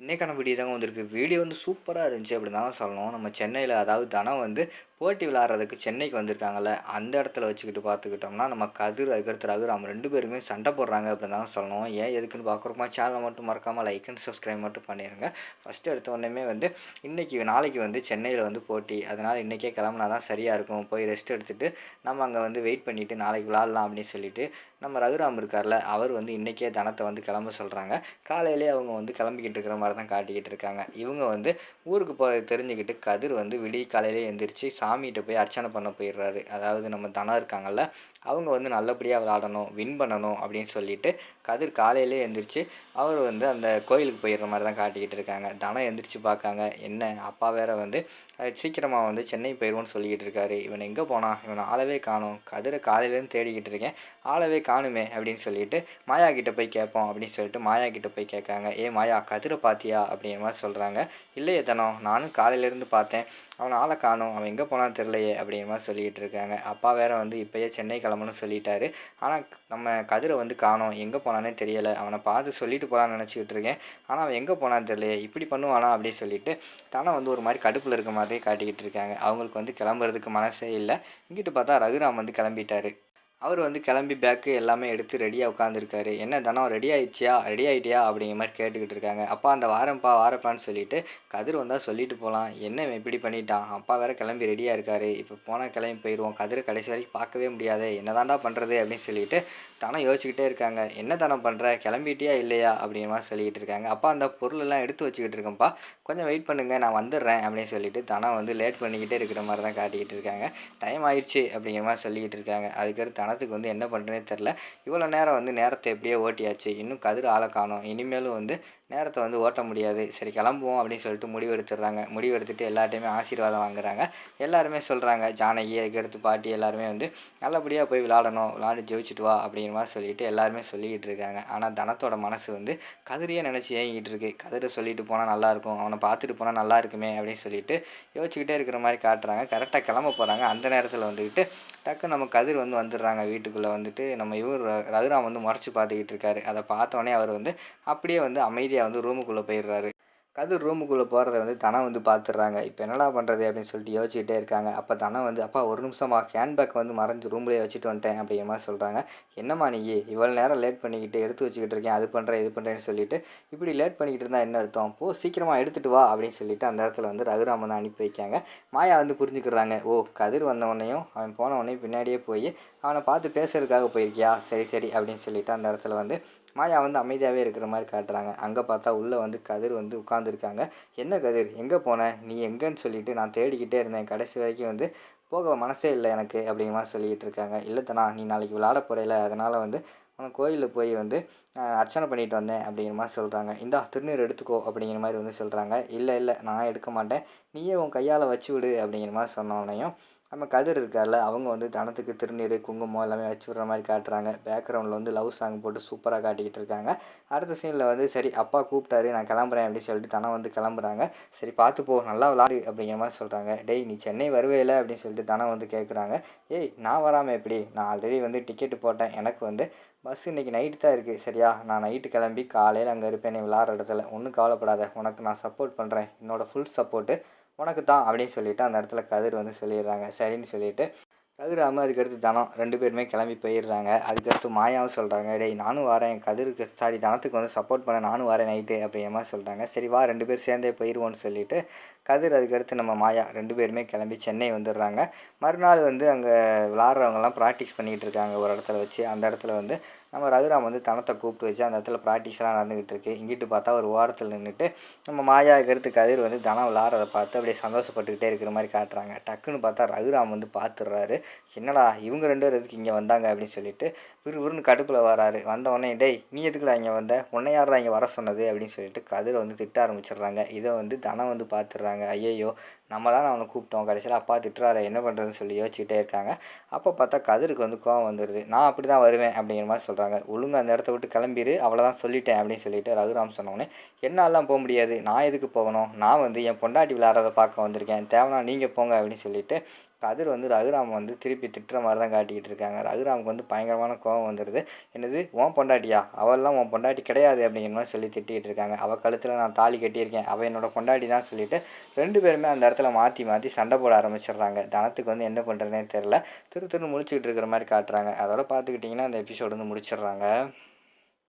இன்னைக்கான வீடியோ தாங்க வந்திருக்கு. வீடியோ வந்து சூப்பரா இருந்துச்சு அப்படின்னு தாங்க சொல்லணும். நம்ம சென்னையில அதாவது தனம் வந்து போட்டி விளையாடுறதுக்கு சென்னைக்கு வந்திருக்காங்கல்ல, அந்த இடத்துல வச்சுக்கிட்டு பார்த்துக்கிட்டோம்னா, நம்ம கதிர் அதுக்கடுத்து ரகுராம் 2 பேருமே சண்டை போடுறாங்க அப்படின்னு தாங்க சொல்லணும். ஏன் எதுக்குன்னு பார்க்குறோமா சேனலை மட்டும் மறக்காம லைக் அண்ட் சப்ஸ்கிரைப் மட்டும் பண்ணிருங்க. ஃபர்ஸ்ட்டு எடுத்த உடனேயுமே வந்து நாளைக்கு வந்து சென்னையில வந்து போட்டி. அதனால இன்னைக்கே கிளம்புனா தான் சரியா இருக்கும். போய் ரெஸ்ட் எடுத்துட்டு நம்ம அங்க வந்து வெயிட் பண்ணிட்டு நாளைக்கு விளையாடலாம் அப்படின்னு சொல்லிட்டு, நம்ம ரகுராம் இருக்கார்ல, அவர் வந்து இன்னைக்கே தனத்த வந்து கிளம்ப சொல்றாங்க. காலையிலேயே அவங்க வந்து கிளம்பிக்கிட்டு இருக்கிற மாதிரி தான் காட்டிக்கிட்டு இருக்காங்க. இவங்க வந்து ஊருக்கு போகிறது தெரிஞ்சுக்கிட்டு கதிர் வந்து விடிய காலையிலே எந்திரிச்சு சாமிகிட்ட போய் அர்ச்சனை பண்ண போயிடுறாரு. அதாவது நம்ம தனம் இருக்காங்கல்ல, அவங்க வந்து நல்லபடியாக விளாடணும், வின் பண்ணணும் அப்படின்னு சொல்லிட்டு கதிர் காலையிலே எந்திரிச்சு அவர் வந்து அந்த கோயிலுக்கு போயிடுற மாதிரி தான் காட்டிக்கிட்டு இருக்காங்க. தனம் எந்திரிச்சு பார்க்காங்க. என்ன அப்பா வேற வந்து சீக்கிரமாக வந்து சென்னை போயிடுவோன்னு சொல்லிக்கிட்டு இருக்காரு. இவன் எங்கே போனான், இவன் ஆளவே காணோம், கதிரை காலையிலேருந்து தேடிக்கிட்டு இருக்கேன், ஆளவே காணுமே அப்படின்னு சொல்லிட்டு மாயா கிட்ட போய் கேட்போம் அப்படின்னு சொல்லிட்டு மாயா கிட்ட போய் கேட்காங்க. ஏ மாயா, கதிரை பார்த்தியா அப்படிங்கிற மாதிரி சொல்கிறாங்க. இல்லையே தனம், நானும் காலையிலேருந்து பார்த்தேன், அவனை ஆளை காணோம், அவன் எங்கே போனான்னு தெரிலையே அப்படிங்கிற மாதிரி சொல்லிக்கிட்டு இருக்காங்க. அப்பா வேற வந்து இப்போயே சென்னை கிளம்பணும்னு சொல்லிட்டாரு. ஆனால் நம்ம கதிரை வந்து காணோம், எங்கே போனானே தெரியலை, அவனை பார்த்து சொல்லிட்டு போகலான்னு நினச்சிக்கிட்டு இருக்கேன், ஆனால் அவன் எங்கே போனான்னு தெரியலையே, இப்படி பண்ணுவானா அப்படின்னு சொல்லிட்டு தனம் வந்து ஒரு மாதிரி கடுப்பில் இருக்க மாதிரி காட்டிக்கிட்டு இருக்காங்க. அவங்களுக்கு வந்து கிளம்புறதுக்கு மனசே இல்லை. இங்கிட்டு பார்த்தா ரகுராம் வந்து கிளம்பிட்டாரு. அவர் வந்து கிளம்பி பேக்கு எல்லாமே எடுத்து ரெடியாக உட்காந்துருக்காரு. என்ன தனம், ரெடி ஆயிடுச்சியா, ரெடி ஆகிட்டியா அப்படிங்கிற மாதிரி கேட்டுக்கிட்டு இருக்காங்க. அப்பா அந்த வாரப்பான்னு சொல்லிட்டு கதிர் வந்தால் சொல்லிட்டு போகலாம், என்ன இவன் இப்படி பண்ணிட்டான், அப்பா வேற கிளம்பி ரெடியாக இருக்காரு, இப்போ போனால் கிளம்பி போயிடுவோம், கதிரை கடைசி வரைக்கும் பார்க்கவே முடியாது, என்ன தாண்டா பண்ணுறது அப்படின்னு சொல்லிட்டு தனம் யோசிச்சுக்கிட்டே இருக்காங்க. என்ன தனம் பண்ணுற, கிளம்பிட்டியா இல்லையா அப்படிங்கிற மாதிரி சொல்லிக்கிட்டு இருக்காங்க. அப்பா அந்த பொருளெல்லாம் எடுத்து வச்சுக்கிட்டு இருக்கேன்ப்பா, கொஞ்சம் வெயிட் பண்ணுங்கள், நான் வந்துடுறேன் அப்படின்னு சொல்லிட்டு தனம் வந்து லேட் பண்ணிக்கிட்டே இருக்கிற மாதிரி தான் காட்டிக்கிட்டு இருக்காங்க. டைம் ஆயிடுச்சு அப்படிங்கிற மாதிரி சொல்லிக்கிட்டு இருக்காங்க. அதுக்கடுத்து தனத்துக்கு வந்து என்ன பண்ணுறேனே தெரில. இவ்வளோ நேரம் வந்து நேரத்தை எப்படியோ ஓட்டியாச்சு, இன்னும் கதிர் ஆளை காணோம், இனிமேலும் வந்து நேரத்தை வந்து ஓட்ட முடியாது, சரி கிளம்புவோம் அப்படின்னு சொல்லிட்டு முடிவு எடுத்துடுறாங்க. முடிவு எடுத்துகிட்டு எல்லார்ட்டையுமே ஆசீர்வாதம் வாங்குறாங்க. எல்லாருமே சொல்கிறாங்க, ஜானகி அதுக்கடுத்து பாட்டி எல்லாருமே வந்து நல்லபடியாக போய் விளாடணும், விளாண்டு ஜெயிச்சுட்டு வா அப்படிங்கிற மாதிரி சொல்லிட்டு எல்லாருமே சொல்லிக்கிட்டு இருக்காங்க. ஆனால் தனத்தோட மனசு வந்து கதிரையே நினச்சி ஏங்கிட்டு இருக்கு. கதிரை சொல்லிட்டு போனால் நல்லாயிருக்கும், அவனை பார்த்துட்டு போனால் நல்லா இருக்குமே அப்படின்னு சொல்லிட்டு யோசிச்சுக்கிட்டே இருக்கிற மாதிரி காட்டுறாங்க. கரெக்டாக கிளம்ப போகிறாங்க. அந்த நேரத்தில் வந்துக்கிட்டு டக்குன்னு நம்ம கதிர் வந்து வந்துடுறாங்க. வீட்டுக்குள்ளே வந்துட்டு நம்ம ரகுராம் வந்து முறைச்சி பார்த்துக்கிட்டு இருக்காரு. அதை பார்த்தோன்னே அவர் வந்து அப்படியே வந்து அமைதியாக வந்து ரூமுக்குள்ளே போயிடுறாரு. கதிர் ரூமுக்குள்ளே போகிறத வந்து தனம் வந்து பார்த்துடுறாங்க. இப்போ என்னடா பண்ணுறது அப்படின்னு சொல்லிட்டு யோசிச்சுட்டே இருக்காங்க. அப்போ தனம் வந்து, அப்பா ஒரு நிமிஷமா, ஹேண்ட்பேக் வந்து மறைஞ்சு ரூம்லேயே வச்சுட்டு வந்துட்டேன் அப்படிங்கிற மாதிரி சொல்கிறாங்க. என்னம்மா நீ இவ்வளோ நேரம் லேட் பண்ணிக்கிட்டு எடுத்து வச்சுக்கிட்டு இருக்கேன், அது பண்ணுறேன் இது பண்ணுறேன்னு சொல்லிட்டு இப்படி லேட் பண்ணிக்கிட்டு இருந்தால் என்ன அர்த்தம், போ சீக்கிரமாக எடுத்துகிட்டு வா அப்படின்னு சொல்லிட்டு அந்த இடத்துல வந்து ரகுராம் வந்து அனுப்பி வைக்காங்க. மாயா வந்து புரிஞ்சுக்கிறாங்க. ஓ, கதிர் வந்தவொடனையும் அவன் போனவொடனையும் பின்னாடியே போய் அவனை பார்த்து பேசுறதுக்காக போயிருக்கியா, சரி சரி அப்படின்னு சொல்லிட்டு அந்த இடத்துல வந்து மாயா வந்து அமைதியாகவே இருக்கிற மாதிரி காட்டுறாங்க. அங்கே பார்த்தா உள்ளே வந்து கதிர் வந்து உட்காந்துருக்காங்க. என்ன கதிர், எங்கே போன, நீ எங்கேன்னு சொல்லிட்டு நான் தேடிக்கிட்டே இருந்தேன், கடைசி வரைக்கும் வந்து போக மனசே இல்லை எனக்கு அப்படிங்கிற மாதிரி சொல்லிக்கிட்டு இருக்காங்க. இல்லைத்தனா, நீ நாளைக்கு விளையாட போகிறேல, அதனால் வந்து உனக்கு கோயிலில் போய் வந்து அர்ச்சனை பண்ணிட்டு வந்தேன் அப்படிங்கிற மாதிரி சொல்கிறாங்க. இந்தா திருநீர் எடுத்துக்கோ அப்படிங்கிற மாதிரி வந்து சொல்கிறாங்க. இல்லை இல்லை, நான் எடுக்க மாட்டேன், நீயே உன் கையால் வச்சு விடு அப்படிங்கிற மாதிரி சொன்னோடனையும் நம்ம கதிர் இருக்கார்ல, அவங்க வந்து தனத்துக்கு திருநீர் குங்குமம் எல்லாமே வச்சு விட்ற மாதிரி காட்டுறாங்க. பேக்ரவுண்டில் வந்து லவ் சாங் போட்டு சூப்பராக காட்டிக்கிட்டு இருக்காங்க. அடுத்த சீனில் வந்து சரி அப்பா கூப்பிட்டாரு நான் கிளம்புறேன் அப்படின்னு சொல்லிட்டு தனம் வந்து கிளம்புறாங்க. சரி பார்த்து போ, நல்லா விளாடு அப்படிங்கிற மாதிரி சொல்கிறாங்க. டேய் நீ சென்னை வருவேல அப்படின்னு சொல்லிட்டு தனம் வந்து கேட்குறாங்க. ஏய் நான் வராமல் எப்படி, நான் ஆல்ரெடி வந்து டிக்கெட்டு போட்டேன், எனக்கு வந்து பஸ் இன்றைக்கி நைட்டு தான் இருக்குது, சரியா, நான் நைட்டு கிளம்பி காலையில் அங்கே இருப்பேன் நீ விளாட்ற இடத்துல, ஒன்றும் கவலைப்படாத, உனக்கு நான் சப்போர்ட் பண்ணுறேன், என்னோடய ஃபுல் சப்போர்ட்டு உனக்கு தான் அப்படின்னு சொல்லிட்டு அந்த இடத்துல கதிர் வந்து சொல்லிடுறாங்க. சரின்னு சொல்லிட்டு ரகுராம அதுக்கடுத்து தனம் 2 பேருமே கிளம்பி போயிடுறாங்க. அதுக்கடுத்து மாயாவும் சொல்கிறாங்க, டேய் நானும் வரேன், கதிருக்கு தனத்துக்கு வந்து சப்போர்ட் பண்ண நானும் வரேன் நைட்டு அப்படிங்கிற மாதிரி சொல்கிறாங்க. சரி வா 2 பேர் சேர்ந்தே போயிடுவோன்னு சொல்லிட்டு கதிர் அதுக்கடுத்து நம்ம மாயா 2 பேருமே கிளம்பி சென்னை வந்துடுறாங்க. மறுநாள் வந்து அங்கே விளாட்றவங்கலாம் ப்ராக்டிஸ் பண்ணிக்கிட்டு இருக்காங்க ஒரு இடத்துல வச்சு. அந்த இடத்துல வந்து நம்ம ரகுராம் வந்து தனத்தை கூப்பிட்டு வச்சு அந்த இடத்துல ப்ராக்டிஸ்லாம் நடந்துக்கிட்டு இருக்குது. இங்கிட்டு பார்த்தா ஒரு ஓரத்தில் நின்றுட்டு நம்ம மாயா அதுக்கடுத்து கதிர் வந்து தனம் விளாட்றத பார்த்து அப்படியே சந்தோஷப்பட்டுக்கிட்டே இருக்கிற மாதிரி காட்டுறாங்க. டக்குன்னு பார்த்தா ரகுராம் வந்து பார்த்துடுறாரு. என்னடா இவங்க 2 பேர் எதுக்கு இங்கே வந்தாங்க அப்படின்னு சொல்லிட்டு விறுவிறுன்னு கடுப்பில் வராரு. வந்தவொடனே டேய் நீ எதுக்குடா இங்கே வந்த, உன்னை யாரா இங்கே வர சொன்னது அப்படின்னு சொல்லிட்டு கதிரை வந்து திட்ட ஆரம்பிச்சிடுறாங்க. இதை வந்து தனம் வந்து பார்த்துடுறாங்க. ஐயையோ, நம்ம தான் அவனை கூப்பிட்டோம், கடைசியில் அப்பா திட்டுறாரு, என்ன பண்ணுறதுன்னு சொல்லி யோசிச்சுட்டே இருக்காங்க. அப்போ பார்த்தா கதிருக்கு வந்து கோவம் வந்துடுது. நான் அப்படி தான் வருவேன் அப்படிங்கிற மாதிரி சொல்கிறாங்க. ஒழுங்கு அந்த இடத்த விட்டு கிளம்பிடு, அவ்வளோதான் சொல்லிட்டேன் அப்படின்னு சொல்லிட்டு ரகுராம் சொன்னோடனே என்னாலாம் போக முடியாது, நான் எதுக்கு போகணும், நான் வந்து என் பொண்டாட்டி விளையாடுறத பார்க்க வந்திருக்கேன், தேவைன்னா நீங்கள் போங்க அப்படின்னு சொல்லிட்டு கதிர் வந்து ரகுராம் வந்து திருப்பி திட்டுற மாதிரி தான் காட்டிக்கிட்டு இருக்காங்க. ரகுராமுக்கு வந்து பயங்கரமான கோவம் வந்துடுது. என்னது உன் பொண்டாட்டியா, அவள்லாம் உன் பொண்டாட்டி கிடையாது அப்படிங்கிற மாதிரி சொல்லி திட்டிகிட்டு இருக்காங்க. அவள் கழுத்தில் நான் தாலி கட்டியிருக்கேன், அவள் என்னோட பொண்டாட்டி தான் சொல்லிட்டு 2 பேருமே அந்த இடத்துல மாற்றி மாற்றி சண்டை போட ஆரம்பிச்சிடுறாங்க. தனத்துக்கு வந்து என்ன பண்ணுறதுனே தெரில, திரு திருன்னு முழிச்சுக்கிட்டு இருக்கிற மாதிரி காட்டுறாங்க. அதோட பார்த்துக்கிட்டிங்கன்னா அந்த எபிசோடு வந்து முடிச்சிடுறாங்க.